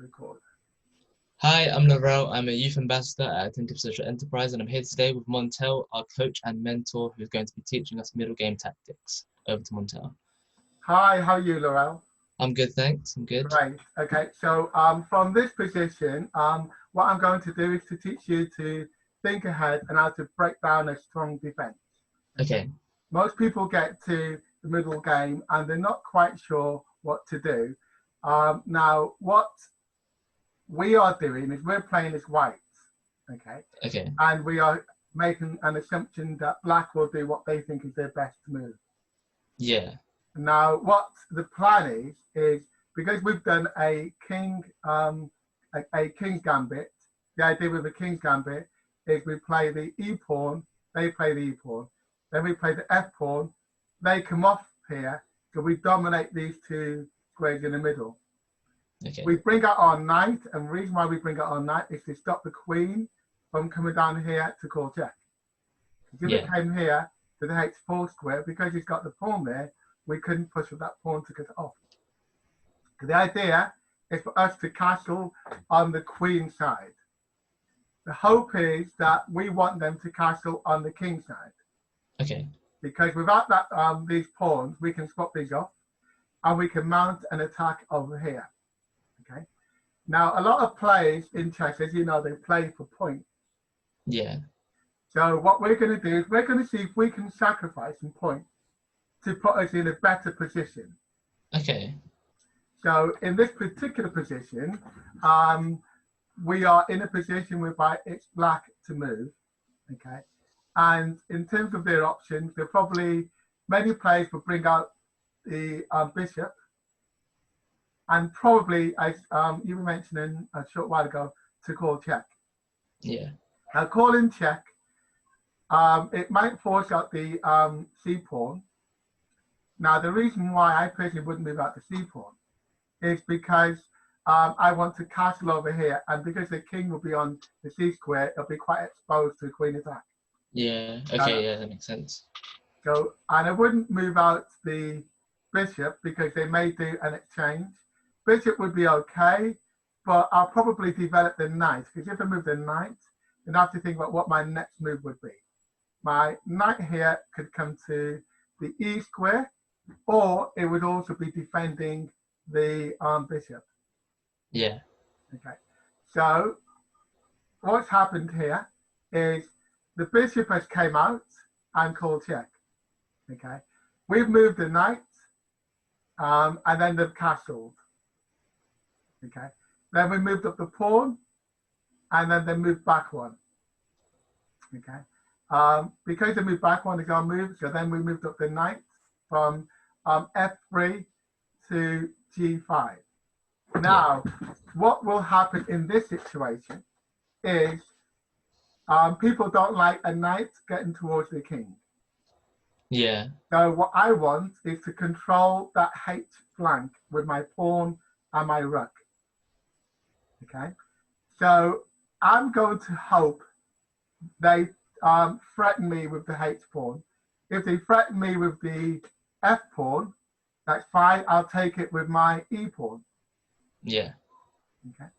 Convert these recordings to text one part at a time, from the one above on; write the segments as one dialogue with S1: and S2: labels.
S1: Record.
S2: Hi, I'm Laurel. I'm a youth ambassador at Attentive Social Enterprise, and I'm here today with Montel, our coach and mentor, who's going to be teaching us middle game tactics. Over to Montel.
S1: Hi, how are you, Laurel?
S2: I'm good, thanks. I'm good.
S1: Great. Okay, so from this position, what I'm going to do is to teach you to think ahead and how to break down a strong defense.
S2: Okay.
S1: Most people get to the middle game and they're not quite sure what to do. Now, what we are doing is we're playing as whites, okay?
S2: Okay.
S1: And we are making an assumption that black will do what they think is their best move.
S2: Yeah.
S1: Now, what the plan is because we've done a king king's gambit. The idea with a king's gambit is we play the e pawn, they play the e pawn, then we play the f pawn. They come off here, so we dominate these two squares in the middle.
S2: Okay.
S1: We bring out our knight, and the reason why we bring out our knight is to stop the queen from coming down here to call check. If it came here to the h4 square, because he's got the pawn there, we couldn't push with that pawn to get it off. The idea is for us to castle on the queen side. The hope is that we want them to castle on the king side.
S2: Okay.
S1: Because without that, these pawns, we can swap these off, and we can mount an attack over here. Okay. Now, a lot of players in chess, as you know, they play for points.
S2: Yeah.
S1: So what we're going to do is we're going to see if we can sacrifice some points to put us in a better position.
S2: Okay.
S1: So in this particular position, we are in a position whereby it's black to move, okay? And in terms of their options, they're probably, many players will bring out the bishop, and probably, as you were mentioning a short while ago, to call check.
S2: Yeah.
S1: Now, calling check, it might force out the c pawn. Now, the reason why I personally wouldn't move out the c pawn is because I want to castle over here, and because the king will be on the c square, it'll be quite exposed to a queen attack.
S2: Yeah. Okay. Yeah, that makes sense.
S1: So, and I wouldn't move out the bishop because they may do an exchange. Bishop would be okay, but I'll probably develop the knight, because if I move the knight, then I have to think about what my next move would be. My knight here could come to the e square, or it would also be defending the bishop.
S2: Yeah.
S1: Okay. So what's happened here is the bishop has came out and called check. Okay. We've moved the knight, and then they've castled. Okay. Then we moved up the pawn, and then they moved back one. Okay. Because they moved back one, they got moved. So then we moved up the knight from f3 to g5. Now, what will happen in this situation is people don't like a knight getting towards the king.
S2: Yeah.
S1: So what I want is to control that H flank with my pawn and my rook. Okay. So I'm going to hope they threaten me with the H pawn. If they threaten me with the F pawn, that's fine. I'll take it with my E pawn.
S2: Yeah.
S1: Okay.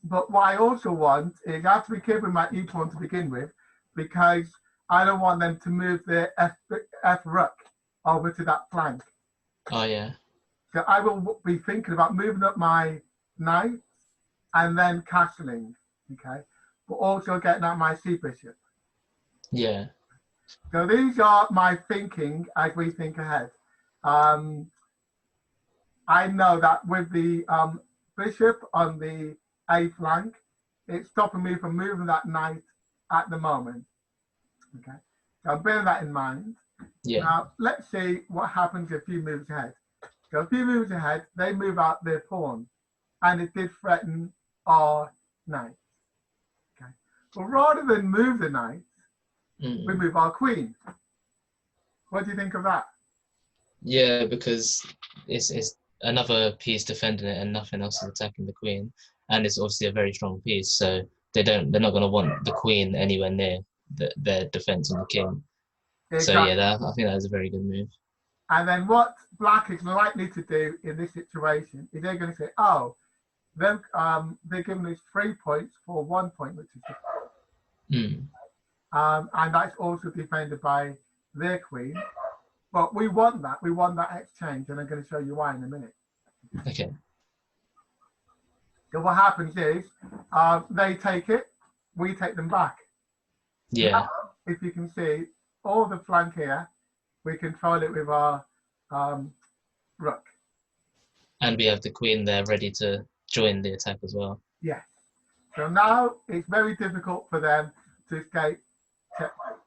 S1: But what I also want is I have to be careful with my E pawn to begin with, because I don't want them to move their F rook over to that flank.
S2: Oh yeah.
S1: So I will be thinking about moving up my knight and then castling, okay, but also getting out my C bishop.
S2: Yeah.
S1: So these are my thinking as we think ahead. I know that with the bishop on the A flank, it's stopping me from moving that knight at the moment. Okay, so bear that in mind.
S2: Yeah.
S1: Now, let's see what happens a few moves ahead. So a few moves ahead, they move out their pawn, and it did threaten our knight. Okay, but rather than move the knight, we move our queen. What do you think of that?
S2: Yeah, because it's another piece defending it and nothing else is attacking the queen, and it's obviously a very strong piece, so they're not going to want the queen anywhere near their defense on the king.
S1: Exactly.
S2: So yeah, I think that is a very good move.
S1: And then what black is likely to do in this situation is they're going to say, oh, Then they're giving us 3 points for 1 point, which is the
S2: Mm.
S1: and that's also defended by their queen. But we want that. We want that exchange, and I'm going to show you why in a minute.
S2: Okay.
S1: So what happens is they take it, we take them back.
S2: Yeah.
S1: Now, if you can see, all the flank here, we control it with our rook.
S2: And we have the queen there ready to join the attack as well.
S1: Yes. So now it's very difficult for them to escape checkmate.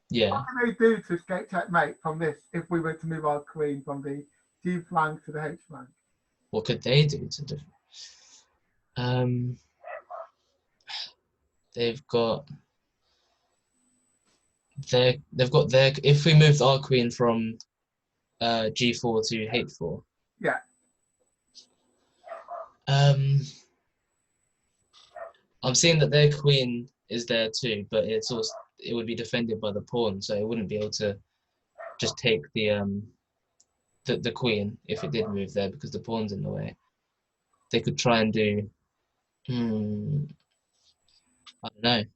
S2: Yeah.
S1: What can they do to escape checkmate from this if we were to move our queen from the G flank to the H flank?
S2: What could they do to do? They've got their. If we moved our queen from G4 to H4.
S1: Yeah.
S2: I'm seeing that their queen is there too, but it would be defended by the pawn, so it wouldn't be able to just take the queen if it did move there because the pawn's in the way. They could try and do. I don't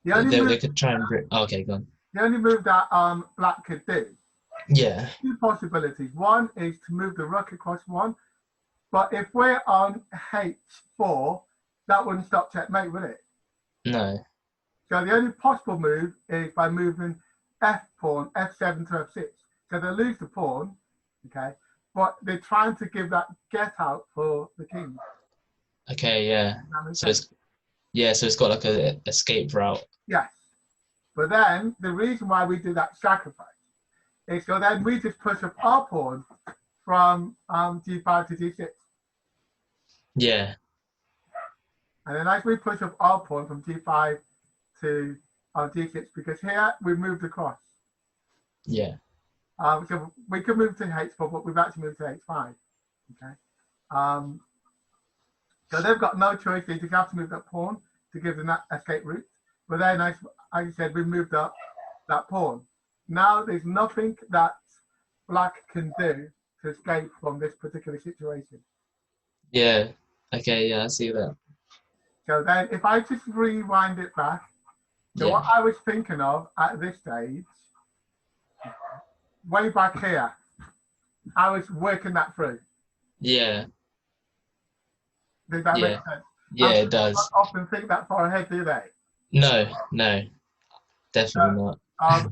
S2: know. They could try and. Okay, go on.
S1: The only move that black could do.
S2: Yeah.
S1: Two possibilities. One is to move the rook across one, but if we're on H4, that wouldn't stop checkmate, would it?
S2: No.
S1: So the only possible move is by moving F pawn, F7 to F6. So they lose the pawn, okay, but they're trying to give that get out for the king.
S2: Okay, yeah. So it's got like a escape route.
S1: Yes. But then the reason why we do that sacrifice is so then we just push up our pawn from G5 to G6.
S2: Yeah.
S1: And then as we push up our pawn from G5 to G6, because here we moved across.
S2: Yeah.
S1: So we could move to H4, but we've actually moved to H5. Okay. So they've got no choice. They just have to move that pawn to give them that escape route. But then, as I said, we moved up that pawn. Now there's nothing that black can do to escape from this particular situation.
S2: Yeah. Okay. Yeah, I see that.
S1: So then, if I just rewind it back, so what I was thinking of at this stage, way back here, I was working that through.
S2: Yeah.
S1: Does that make sense?
S2: Yeah, it does.
S1: Don't often think that far ahead, do they?
S2: No, definitely not.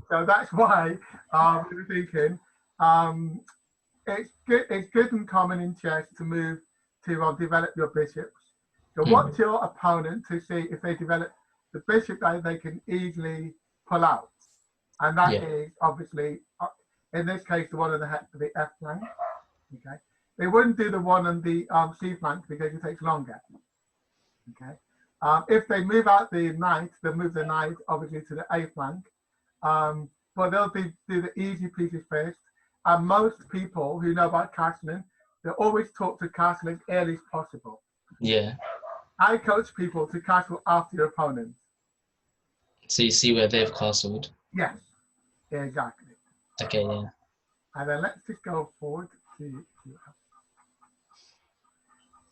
S1: So that's why we were thinking it's good and common in chess to move to develop your bishops. So watch your opponent to see if they develop the bishop that they can easily pull out. And that is obviously, in this case, the one on the F flank. Okay. They wouldn't do the one on the C flank because it takes longer. Okay. If they move out the knight, they'll move the knight obviously to the A flank. But they'll do the easy pieces first. And most people who know about castling, they always talk to castle as early as possible.
S2: Yeah.
S1: I coach people to castle after your opponent.
S2: So you see where they've castled?
S1: Yes, exactly.
S2: Okay, yeah.
S1: And then let's just go forward to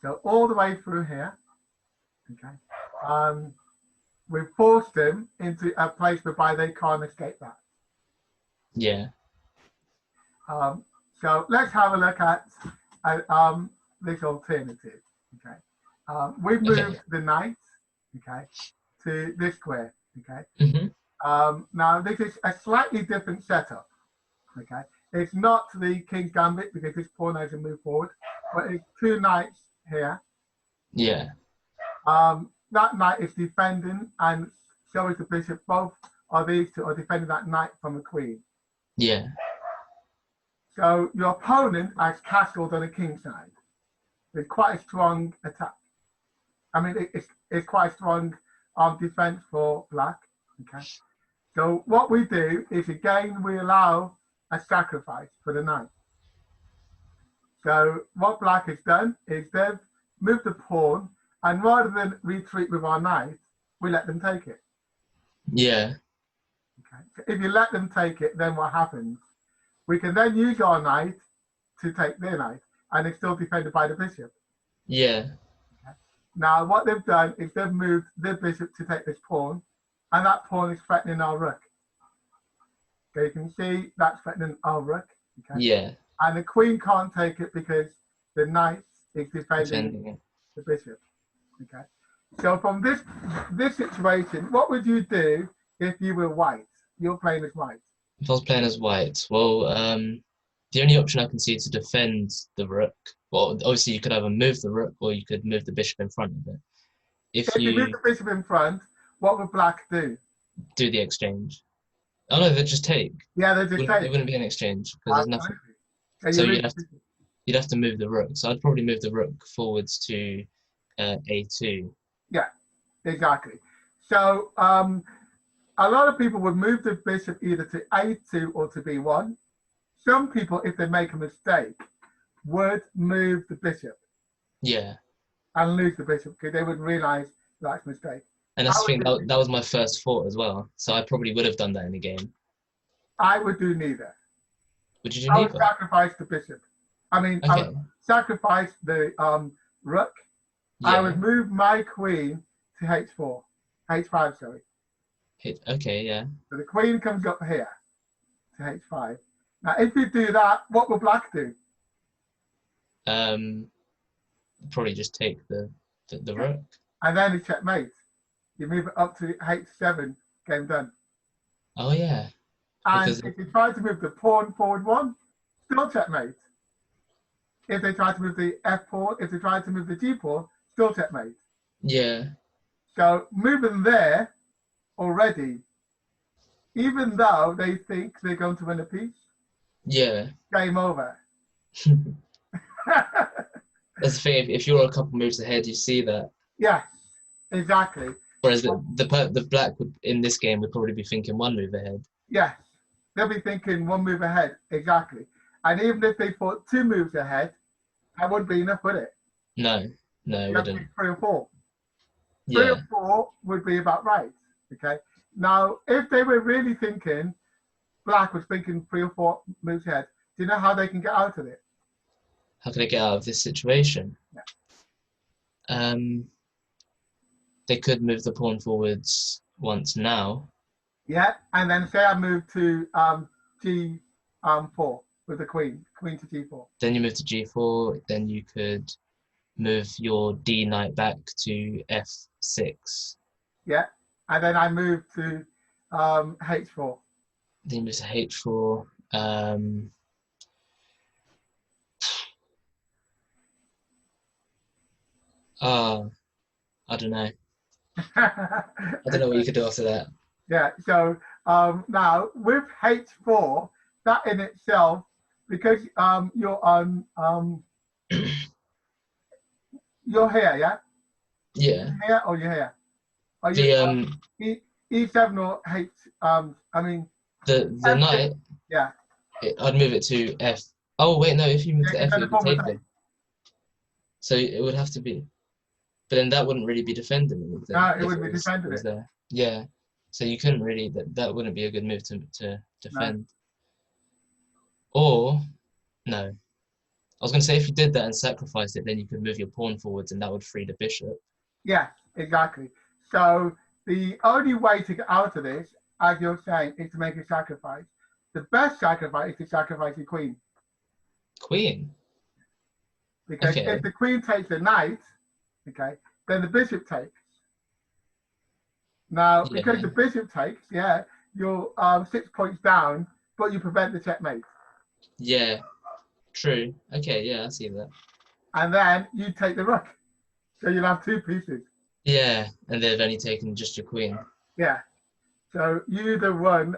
S1: so all the way through here. Okay. We've forced them into a place whereby they can't escape that.
S2: Yeah.
S1: So let's have a look at this alternative. Okay. We've moved the knight, okay, to this square. Okay.
S2: Mm-hmm.
S1: Now this is a slightly different setup. Okay. It's not the King's Gambit because this pawn has to move forward, but it's two knights here.
S2: Yeah.
S1: That knight is defending, and so is the bishop. Both of these two are defending that knight from the queen.
S2: Yeah.
S1: So your opponent has castled on the king's side. It's quite a strong attack. I mean, it's quite a strong defense for black. Okay. So what we do is, again, we allow a sacrifice for the knight. So what black has done is they've moved the pawn, and rather than retreat with our knight, we let them take it.
S2: Yeah.
S1: Okay. So if you let them take it, then what happens? We can then use our knight to take their knight, and it's still defended by the bishop.
S2: Yeah.
S1: Okay. Now, what they've done is they've moved their bishop to take this pawn, and that pawn is threatening our rook. Okay, you can see that's threatening our rook. Okay.
S2: Yeah.
S1: And the queen can't take it because the knight is defending
S2: Defending it.
S1: the bishop. Okay. So from this situation, what would you do if you were white? You're playing as white.
S2: If I was playing as white, well, the only option I can see to defend the rook, well, obviously you could either move the rook or you could move the bishop in front of it. If
S1: you move the bishop in front, what would black do?
S2: Do the exchange. Oh no, they'd just take.
S1: Yeah, they just take.
S2: It wouldn't be an exchange because there's nothing. So you'd have to move the rook. So I'd probably move the rook forwards to A2.
S1: Yeah, exactly. So a lot of people would move the bishop either to A2 or to B1. Some people, if they make a mistake, would move the bishop.
S2: Yeah.
S1: And lose the bishop because they would realise that's a mistake.
S2: And that's the thing, that was my first thought as well. So I probably would have done that in the game.
S1: I would do neither.
S2: Would you do neither?
S1: I would sacrifice the bishop. I mean, I would sacrifice the rook. Yeah. I would move my queen to H4. H5, sorry.
S2: Okay, yeah.
S1: So the queen comes up here to H5. Now, if you do that, what will black do?
S2: Probably just take the rook.
S1: And then it's checkmate. You move it up to H7, game done.
S2: Oh, yeah.
S1: And if you try to move the pawn forward one, still checkmate. If they try to move the F pawn, if they try to move the G pawn, still checkmate.
S2: Yeah.
S1: So moving there already, even though they think they're going to win a piece,
S2: yeah,
S1: game over.
S2: That's the thing. If you're a couple moves ahead, you see that.
S1: Yes, exactly.
S2: Whereas the black would, in this game would probably be thinking one move ahead.
S1: Yes, they'll be thinking one move ahead, exactly. And even if they thought 2 moves ahead, that wouldn't be enough, would it?
S2: No, it wouldn't.
S1: 3 or 4.
S2: Yeah.
S1: 3 or 4 would be about right. Okay. Now, if they were really thinking, black was thinking 3 or 4 moves ahead, do you know how they can get out of it?
S2: How can I get out of this situation? Yeah. They could move the pawn forwards once now.
S1: Yeah, and then say I move to G4 with the queen to G4.
S2: Then you move to G4. Then you could move your D knight back to F6.
S1: Yeah, and then I move to H4.
S2: Then you move to H4. I don't know. I don't know what you could do after that.
S1: Yeah, so now with H4, that in itself, because you're on, you're here, yeah?
S2: Yeah.
S1: You're here or you're here? Are you E7 or H, I mean...
S2: The knight?
S1: Yeah.
S2: I'd move it to F. Oh, wait, no, if you move to F, it would be taken. So it would have to be... But then that wouldn't really be defending it.
S1: No, it wouldn't be defending it.
S2: There. Yeah. So you couldn't really, that wouldn't be a good move to defend. No. Or, no. I was going to say if you did that and sacrificed it, then you could move your pawn forwards and that would free the bishop.
S1: Yeah, exactly. So the only way to get out of this, as you're saying, is to make a sacrifice. The best sacrifice is to sacrifice your queen.
S2: Queen?
S1: Because if the queen takes the knight, okay, then the bishop takes. Now, because the bishop takes, yeah, you're 6 points down, but you prevent the checkmate.
S2: Yeah, true. Okay, yeah, I see that.
S1: And then you take the rook. So you'll have 2 pieces.
S2: Yeah, and they've only taken just your queen.
S1: Yeah. So you either won,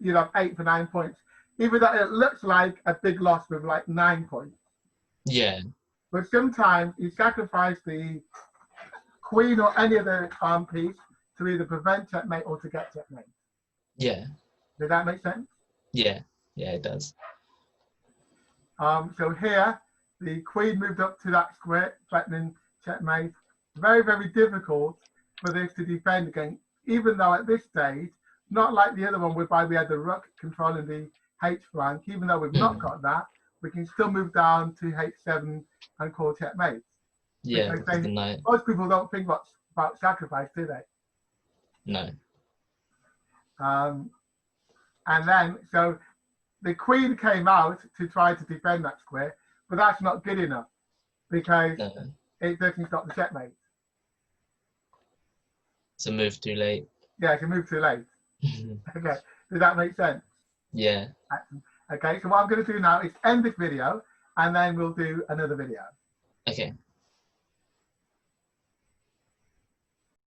S1: you'll have 8 for 9 points. Even though it looks like a big loss with like 9 points.
S2: Yeah.
S1: But sometimes you sacrifice the queen or any other piece to either prevent checkmate or to get checkmate.
S2: Yeah.
S1: Does that make sense?
S2: Yeah. Yeah, it does.
S1: So here, the queen moved up to that square, threatening checkmate. Very, very difficult for this to defend against, even though at this stage, not like the other one whereby we had the rook controlling the H flank, even though we've not got that, we can still move down to H7 and call checkmate.
S2: Yeah,
S1: Because
S2: because the knight.
S1: most people don't think much about sacrifice, do they?
S2: No.
S1: And then, so the queen came out to try to defend that square, but that's not good enough because
S2: No.
S1: it doesn't stop the checkmate.
S2: It's a move too late.
S1: Yeah, it's a move too late. Okay, does that make sense?
S2: Yeah.
S1: Okay, so what I'm going to do now is end this video, and then we'll do another video.
S2: Okay.